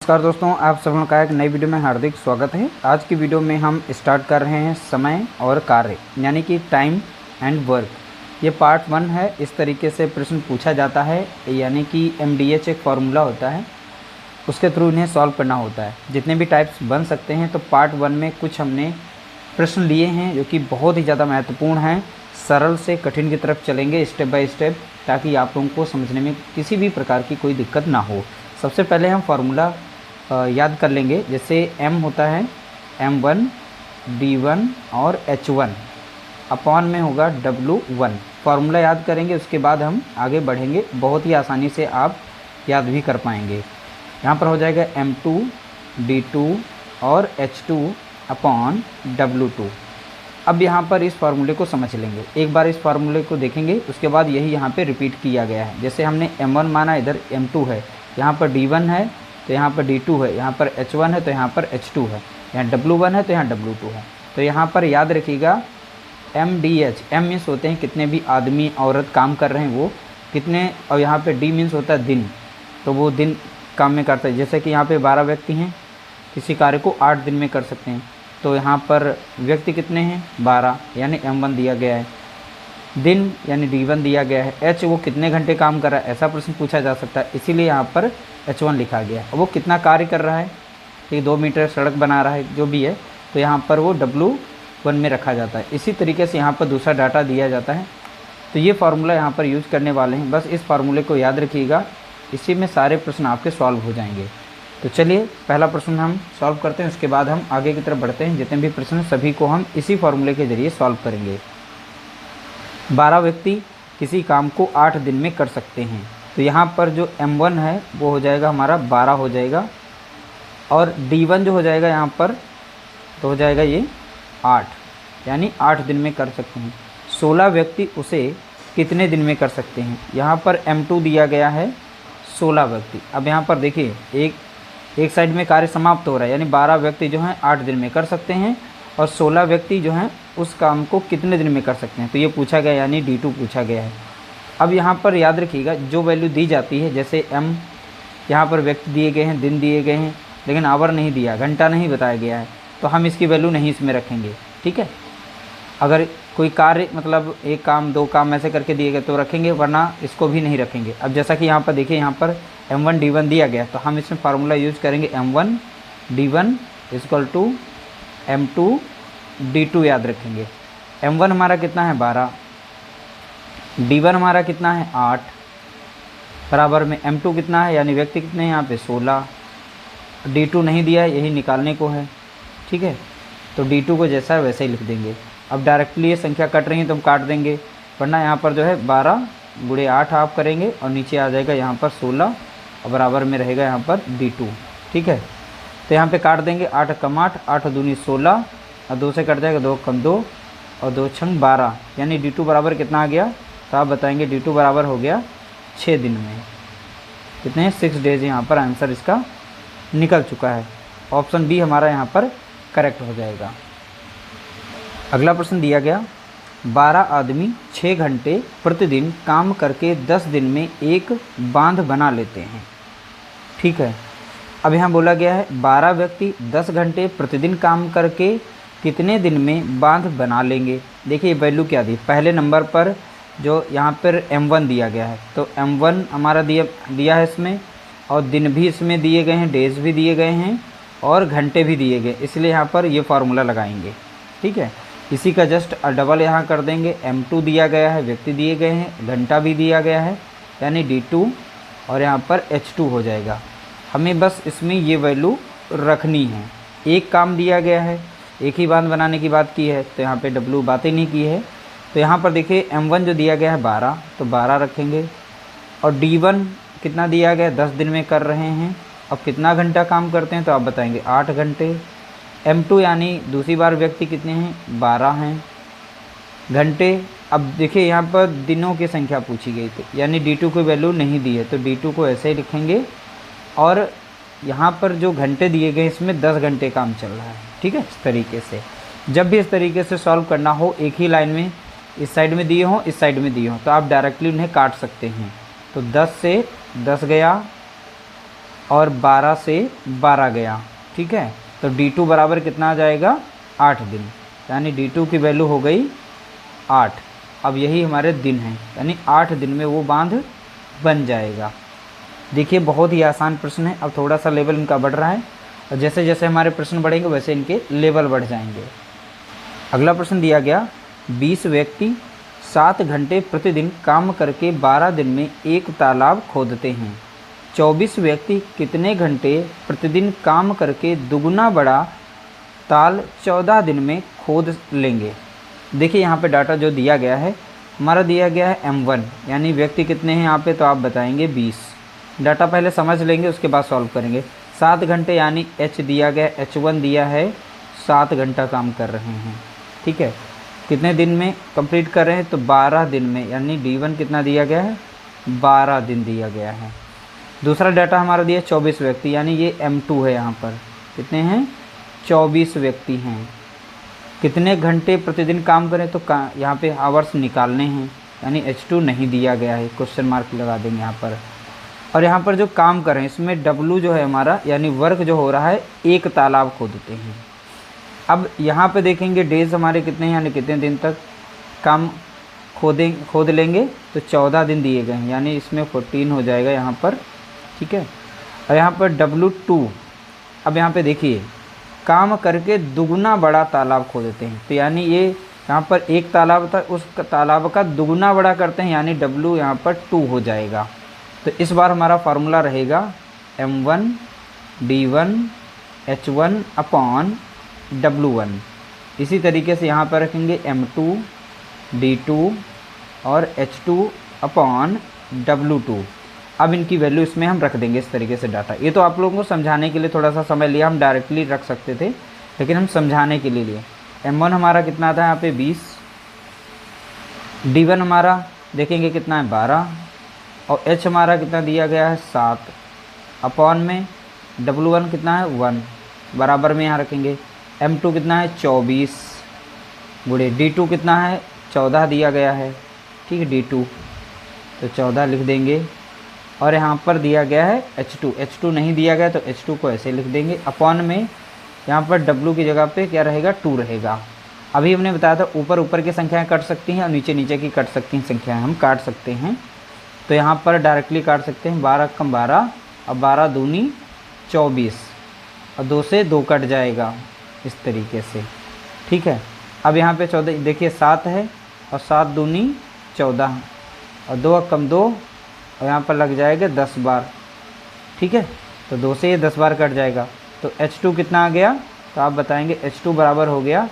नमस्कार दोस्तों, आप सब लोगों का एक नई वीडियो में हार्दिक स्वागत है। आज की वीडियो में हम स्टार्ट कर रहे हैं समय और कार्य यानी कि टाइम एंड वर्क। ये पार्ट 1 है। इस तरीके से प्रश्न पूछा जाता है, यानी कि MDH एक फार्मूला होता है, उसके थ्रू इन्हें सॉल्व करना होता है। जितने भी टाइप्स बन सकते हैं, तो पार्ट 1 में कुछ हमने प्रश्न लिए हैं जो कि बहुत ही ज़्यादा महत्वपूर्ण हैं। सरल से कठिन की तरफ चलेंगे स्टेप बाय स्टेप, ताकि आप लोगों को समझने में किसी भी प्रकार की कोई दिक्कत ना हो। सबसे पहले हम फार्मूला याद कर लेंगे। जैसे m होता है m1 d1 और h1 अपॉन में होगा w1। फार्मूला याद करेंगे, उसके बाद हम आगे बढ़ेंगे। बहुत ही आसानी से आप याद भी कर पाएंगे। यहाँ पर हो जाएगा m2 d2 और h2 अपॉन w2। अब यहाँ पर इस फार्मूले को समझ लेंगे। एक बार इस फार्मूले को देखेंगे, उसके बाद यही यहाँ पे रिपीट किया गया है। जैसे हमने m1 माना, इधर m2 है, यहाँ पर d1 है तो यहाँ पर d2 है, यहाँ पर h1 है तो यहाँ पर h2 है, यहाँ w1 है तो यहाँ w2 है। तो यहाँ पर याद रखिएगा MDH, m मीन्स होते हैं कितने भी आदमी औरत काम कर रहे हैं वो कितने, और यहाँ पे d मीन्स होता है दिन, तो वो दिन काम में करता है। जैसे कि यहाँ पे 12 व्यक्ति हैं, किसी कार्य को 8 दिन में कर सकते हैं, तो यहाँ पर व्यक्ति कितने हैं 12, यानी m1 दिया गया है। दिन यानी d1 दिया गया है। h वो कितने घंटे काम कर रहा है, ऐसा प्रश्न पूछा जा सकता है, इसीलिए यहाँ पर h1 लिखा गया है। वो कितना कार्य कर रहा है, कि 2 मीटर सड़क बना रहा है, जो भी है, तो यहाँ पर वो w1 में रखा जाता है। इसी तरीके से यहाँ पर दूसरा डाटा दिया जाता है। तो ये फार्मूला यहाँ पर यूज करने वाले हैं। बस इस फार्मूले को याद रखिएगा, इसी में सारे प्रश्न आपके सॉल्व हो जाएंगे। तो चलिए पहला प्रश्न हम सॉल्व करते हैं, उसके बाद हम आगे की तरफ बढ़ते हैं। जितने भी प्रश्न सभी को हम इसी फार्मूले के जरिए सॉल्व करेंगे। 12 व्यक्ति किसी काम को 8 दिन में कर सकते हैं, तो यहाँ पर जो m1 है वो हो जाएगा हमारा 12 हो जाएगा, और d1 जो हो जाएगा यहाँ पर तो हो जाएगा ये 8, यानी 8 दिन में कर सकते हैं। 16 व्यक्ति उसे कितने दिन में कर सकते हैं, यहाँ पर m2 दिया गया है 16 व्यक्ति। अब यहाँ पर देखिए एक साइड में कार्य समाप्त हो रहा है, यानी 12 व्यक्ति जो हैं 8 दिन में कर सकते हैं, और 16 व्यक्ति जो हैं उस काम को कितने दिन में कर सकते हैं, तो ये पूछा गया, यानी d2 पूछा गया है। अब यहाँ पर याद रखिएगा जो वैल्यू दी जाती है, जैसे m यहाँ पर व्यक्ति दिए गए हैं, दिन दिए गए हैं, लेकिन आवर नहीं दिया, घंटा नहीं बताया गया है, तो हम इसकी वैल्यू नहीं इसमें रखेंगे। ठीक है, अगर कोई कार्य मतलब एक काम 2 काम ऐसे करके दिए गए तो रखेंगे, वरना इसको भी नहीं रखेंगे। अब जैसा कि यहाँ पर देखिए, यहाँ पर m1 d1 दिया गया, तो हम इसमें फार्मूला यूज करेंगे m1 d1 = m2 d2 याद रखेंगे। m1 हमारा कितना है 12, d1 हमारा कितना है 8, बराबर में m2 कितना है, यानी व्यक्ति कितने हैं यहाँ पे 16, d2 नहीं दिया है, यही निकालने को है। ठीक है, तो d2 को जैसा है वैसे ही लिख देंगे। अब डायरेक्टली ये संख्या कट रही है तो हम काट देंगे, वरना यहाँ पर जो है 12 × 8 आप करेंगे, और नीचे आ जाएगा यहाँ पर 16, और बराबर में रहेगा यहाँ पर d2। ठीक है, तो यहाँ पे काट देंगे, 8 कम 8, 8 दूनी 16, और 2 से कट जाएगा, 2 कम 2, और 2 छंग 12, यानी d2 बराबर कितना आ गया, तो आप बताएंगे d2 बराबर हो गया 6 दिन में। कितने 6 डेज यहाँ पर आंसर इसका निकल चुका है। ऑप्शन बी हमारा यहाँ पर करेक्ट हो जाएगा। अगला प्रश्न दिया गया, 12 आदमी 6 घंटे प्रतिदिन काम करके 10 दिन में एक बांध बना लेते हैं। ठीक है, अब यहाँ बोला गया है 12 व्यक्ति 10 घंटे प्रतिदिन काम करके कितने दिन में बांध बना लेंगे। देखिए वैल्यू क्या दी, पहले नंबर पर जो यहाँ पर m1 दिया गया है, तो m1 हमारा दिया है इसमें, और दिन भी इसमें दिए गए हैं, डेज भी दिए गए हैं, और घंटे भी दिए गए, इसलिए यहाँ पर ये फार्मूला लगाएंगे। ठीक है, इसी का जस्ट डबल यहाँ कर देंगे। m2 दिया गया है, व्यक्ति दिए गए हैं, घंटा भी दिया गया है, यानी d2, और यहाँ पर h2 हो जाएगा। हमें बस इसमें ये वैल्यू रखनी है। एक काम दिया गया है, एक ही बांध बनाने की बात की है, तो यहाँ पे w बातें नहीं की है। तो यहाँ पर देखिए m1 जो दिया गया है 12, तो 12 रखेंगे, और d1 कितना दिया गया 10 दिन में कर रहे हैं। अब कितना घंटा काम करते हैं, तो आप बताएंगे 8 घंटे। m2 यानी दूसरी बार व्यक्ति कितने हैं 12 हैं। घंटे, अब देखिए यहाँ पर दिनों की संख्या पूछी गई थी, यानी d2 को वैल्यू नहीं दी है, तो d2 को ऐसे ही लिखेंगे, और यहाँ पर जो घंटे दिए गए इसमें 10 घंटे काम चल रहा है। ठीक है, इस तरीके से जब भी इस तरीके से सॉल्व करना हो, एक ही लाइन में इस साइड में दिए हों, इस साइड में दिए हों, तो आप डायरेक्टली उन्हें काट सकते हैं। तो 10 से 10 गया, और 12 से 12 गया, ठीक है। तो D2 बराबर कितना आ जाएगा, 8 दिन, यानी D2 की वैल्यू हो गई 8। अब यही हमारे दिन हैं, यानी 8 दिन में वो बांध बन जाएगा। देखिए बहुत ही आसान प्रश्न है। अब थोड़ा सा लेवल इनका बढ़ रहा है और जैसे जैसे हमारे प्रश्न बढ़ेंगे वैसे इनके लेवल बढ़ जाएंगे। अगला प्रश्न दिया गया, 20 व्यक्ति 7 घंटे प्रतिदिन काम करके 12 दिन में एक तालाब खोदते हैं। 24 व्यक्ति कितने घंटे प्रतिदिन काम करके दुगना बड़ा ताल 14 दिन में खोद लेंगे। देखिए यहाँ पे डाटा जो दिया गया है हमारा दिया गया है M1, यानी व्यक्ति कितने हैं यहाँ पे, तो आप बताएंगे 20। डाटा पहले समझ लेंगे उसके बाद सॉल्व करेंगे। 7 घंटे यानी H दिया गया, H1 दिया है, 7 घंटा काम कर रहे हैं, ठीक है। कितने दिन में कंप्लीट कर रहे हैं, तो 12 दिन में, यानी D1 कितना दिया गया है, 12 दिन दिया गया है। दूसरा डाटा हमारा दिया 24 व्यक्ति, यानी ये M2 है। यहाँ पर कितने हैं, 24 व्यक्ति हैं। कितने घंटे प्रतिदिन काम करें, तो यहाँ पे आवर्स निकालने हैं, यानी H2 नहीं दिया गया है, क्वेश्चन मार्क लगा देंगे यहाँ पर। और यहाँ पर जो काम करें इसमें W जो है हमारा, यानी वर्क जो हो रहा है, एक तालाब खोदते हैं। अब यहाँ पे देखेंगे डेज हमारे कितने हैं, यानी कितने दिन तक काम खोद लेंगे, तो 14 दिन दिए गए हैं, यानी इसमें 14 हो जाएगा यहाँ पर, ठीक है। और यहाँ पर W2, अब यहाँ पे देखिए काम करके दुगना बड़ा तालाब खोदते हैं, तो यानी ये यहाँ पर एक तालाब था, उस तालाब का दुगना बड़ा करते हैं, यानी W यहाँ पर 2 हो जाएगा। तो इस बार हमारा फार्मूला रहेगा M1 D1 H1 upon W1। इसी तरीके से यहाँ पर रखेंगे M2 D2 और H2 अपॉन W2। अब इनकी वैल्यू इसमें हम रख देंगे इस तरीके से डाटा। ये तो आप लोगों को समझाने के लिए थोड़ा सा समय लिया, हम डायरेक्टली रख सकते थे, लेकिन हम समझाने के लिए लिए। M1 हमारा कितना था यहाँ पे 20, D1 हमारा देखेंगे कितना है 12, और H हमारा कितना दिया गया है 7, अपॉन में W1 कितना है 1, बराबर में यहाँ रखेंगे। M2 कितना है 24 गुणे D2 कितना है 14 दिया गया है, ठीक है, D2 तो 14 लिख देंगे। और यहाँ पर दिया गया है H2 नहीं दिया गया तो H2 को ऐसे लिख देंगे, अपॉन में यहाँ पर W की जगह पे क्या रहेगा 2 रहेगा। अभी हमने बताया था ऊपर ऊपर की संख्याएं कट सकती हैं और नीचे नीचे की कट सकती हैं संख्याएं, हम काट सकते हैं। तो यहाँ पर डायरेक्टली काट सकते हैं, 12 कम 12 और 12 दूनी 24 और 2 से 2 कट जाएगा इस तरीके से, ठीक है। अब यहाँ पे 14 देखिए 7 है और 7 दूनी 14 और 2 कम 2 और यहाँ पर लग जाएगा 10 बार, ठीक है। तो 2 से ये 10 बार कट जाएगा। तो H2 कितना आ गया, तो आप बताएंगे H2 बराबर हो गया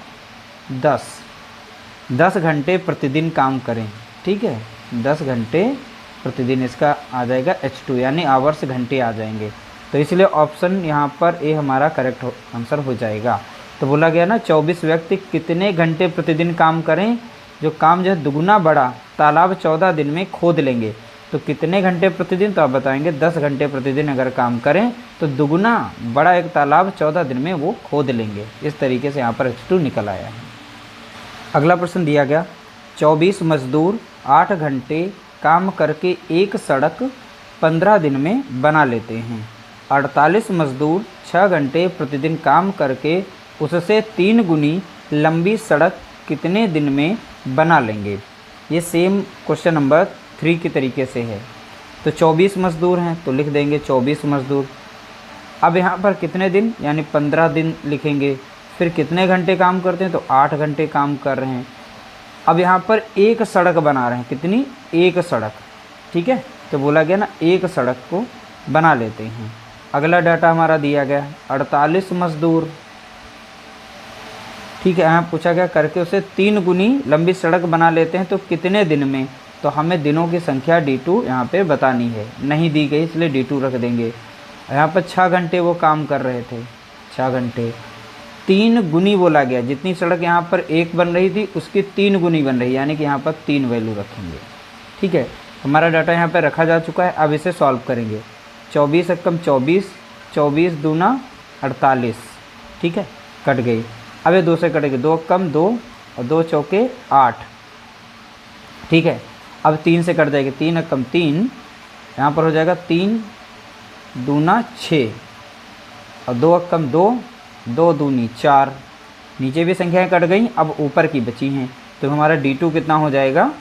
10 घंटे प्रतिदिन काम करें, ठीक है। 10 घंटे प्रतिदिन इसका आ जाएगा H2, यानी आवर्स घंटे आ जाएंगे। तो इसलिए ऑप्शन यहाँ पर ए हमारा करेक्ट आंसर हो जाएगा। तो बोला गया ना 24 व्यक्ति कितने घंटे प्रतिदिन काम करें, जो काम जो है दुगना बड़ा तालाब 14 दिन में खोद लेंगे। तो कितने घंटे प्रतिदिन, तो आप बताएंगे 10 घंटे प्रतिदिन अगर काम करें तो दुगना बड़ा एक तालाब 14 दिन में वो खोद लेंगे। इस तरीके से यहाँ पर H2 निकल आया है। अगला प्रश्न दिया गया, 24 मजदूर 8 घंटे काम करके एक सड़क 15 दिन में बना लेते हैं। 48 मजदूर 6 घंटे प्रतिदिन काम करके उससे 3 गुनी लंबी सड़क कितने दिन में बना लेंगे। ये सेम क्वेश्चन नंबर 3 के तरीके से है। तो 24 मजदूर हैं तो लिख देंगे 24 मजदूर। अब यहाँ पर कितने दिन, यानी 15 दिन लिखेंगे। फिर कितने घंटे काम करते हैं, तो 8 घंटे काम कर रहे हैं। अब यहाँ पर एक सड़क बना रहे हैं, कितनी, एक सड़क, ठीक है। तो बोला गया ना एक सड़क को बना लेते हैं। अगला डाटा हमारा दिया गया 48 मजदूर, ठीक है। यहाँ पूछा गया करके उसे 3 गुनी लंबी सड़क बना लेते हैं तो कितने दिन में। तो हमें दिनों की संख्या D2 यहाँ पे बतानी है, नहीं दी गई इसलिए D2 रख देंगे। यहाँ पर 6 घंटे वो काम कर रहे थे, 6 घंटे 3 गुनी बोला गया, जितनी सड़क यहाँ पर एक बन रही थी उसकी 3 गुनी बन रही, यानी कि यहाँ पर 3 वैल्यू रखेंगे, ठीक है। हमारा डाटा यहाँ पर रखा जा चुका है। अब इसे सॉल्व करेंगे। 24 एकम 24, 24 दूना 48, ठीक है, कट गई। अब ये 2 से कटेंगे, 2 कम 2 और 2 चौके 8, ठीक है। अब 3 से कट जाएगी, 3 कम 3, यहाँ पर हो जाएगा 3 दूना 6 और 2 कम 2, 2 दूनी 4। नीचे भी संख्याएं कट गई, अब ऊपर की बची हैं, तो हमारा D2 कितना हो जाएगा।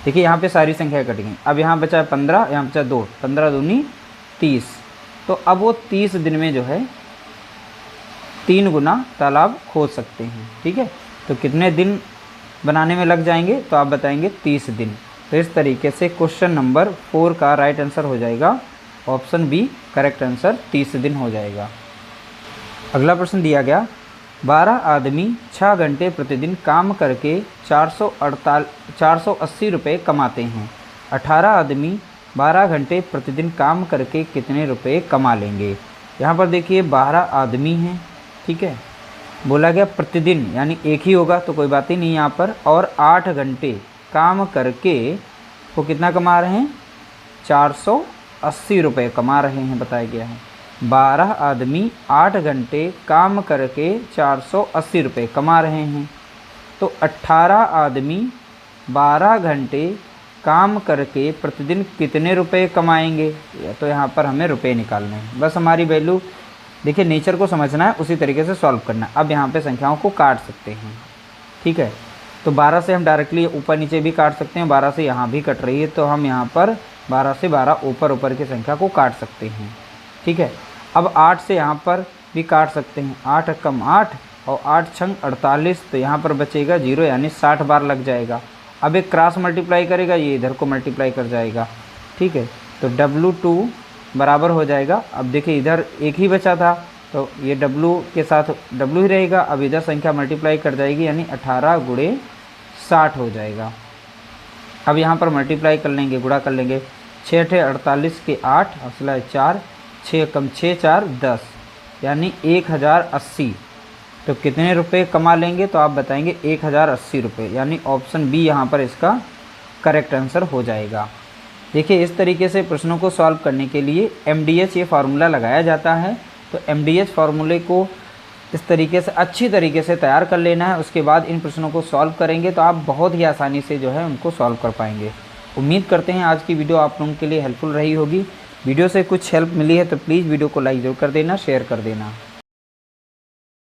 देखिए यहाँ पे सारी संख्याएं कट गई, अब यहाँ बचा 15, यहाँ बचा 2, 15 दूनी 30। तो अब वो 30 दिन में जो है 3 गुना तालाब खोद सकते हैं। ठीक है, तो कितने दिन बनाने में लग जाएंगे, तो आप बताएंगे 30 दिन। तो इस तरीके से क्वेश्चन नंबर 4 का राइट आंसर हो जाएगा ऑप्शन बी, करेक्ट आंसर 30 दिन हो जाएगा। अगला प्रश्न दिया गया, 12 आदमी 6 घंटे प्रतिदिन काम करके 480 रुपये कमाते हैं। 18 आदमी 12 घंटे प्रतिदिन काम करके कितने रुपए कमा लेंगे। यहाँ पर देखिए 12 आदमी हैं, ठीक है, बोला गया प्रतिदिन यानी एक ही होगा तो कोई बात ही नहीं यहाँ पर, और 8 घंटे काम करके वो कितना कमा रहे हैं, 480 रुपये कमा रहे हैं, बताया गया है। 12 आदमी 8 घंटे काम करके 480 रुपये कमा रहे हैं। तो 18 आदमी 12 घंटे काम करके प्रतिदिन कितने रुपए कमाएंगे, तो यहाँ पर हमें रुपए निकालने हैं। बस हमारी वैल्यू देखिए, नेचर को समझना है, उसी तरीके से सॉल्व करना है। अब यहाँ पे संख्याओं को काट सकते हैं, ठीक है। तो 12 से हम डायरेक्टली ऊपर नीचे भी काट सकते हैं, 12 से यहाँ भी कट रही है, तो हम यहाँ पर 12 से 12 ऊपर की संख्या को काट सकते हैं, ठीक है। अब 8 से यहाँ पर भी काट सकते हैं, 8 कम 8 और 8 छंग 48, तो यहाँ पर बचेगा 0 यानी 60 बार लग जाएगा। अब एक क्रॉस मल्टीप्लाई करेगा, ये इधर को मल्टीप्लाई कर जाएगा, ठीक है। तो W2 बराबर हो जाएगा। अब देखिए इधर एक ही बचा था, तो ये W के साथ W ही रहेगा। अब इधर संख्या मल्टीप्लाई कर जाएगी, यानी 18 गुणे 60 हो जाएगा। अब यहाँ पर मल्टीप्लाई कर लेंगे, गुणा कर लेंगे, 6 × 48 के 8 और 4, 6 कम 6 4 10 यानी 1080। तो कितने रुपए कमा लेंगे, तो आप बताएंगे 1080 रुपये, यानी ऑप्शन बी यहाँ पर इसका करेक्ट आंसर हो जाएगा। देखिए इस तरीके से प्रश्नों को सॉल्व करने के लिए MDH ये फार्मूला लगाया जाता है। तो MDH फार्मूले को इस तरीके से अच्छी तरीके से तैयार कर लेना है, उसके बाद इन प्रश्नों को सॉल्व करेंगे तो आप बहुत ही आसानी से जो है उनको सॉल्व कर पाएंगे। उम्मीद करते हैं आज की वीडियो आप लोगों के लिए हेल्पफुल रही होगी। वीडियो से कुछ हेल्प मिली है तो प्लीज़ वीडियो को लाइक जरूर कर देना, शेयर कर देना।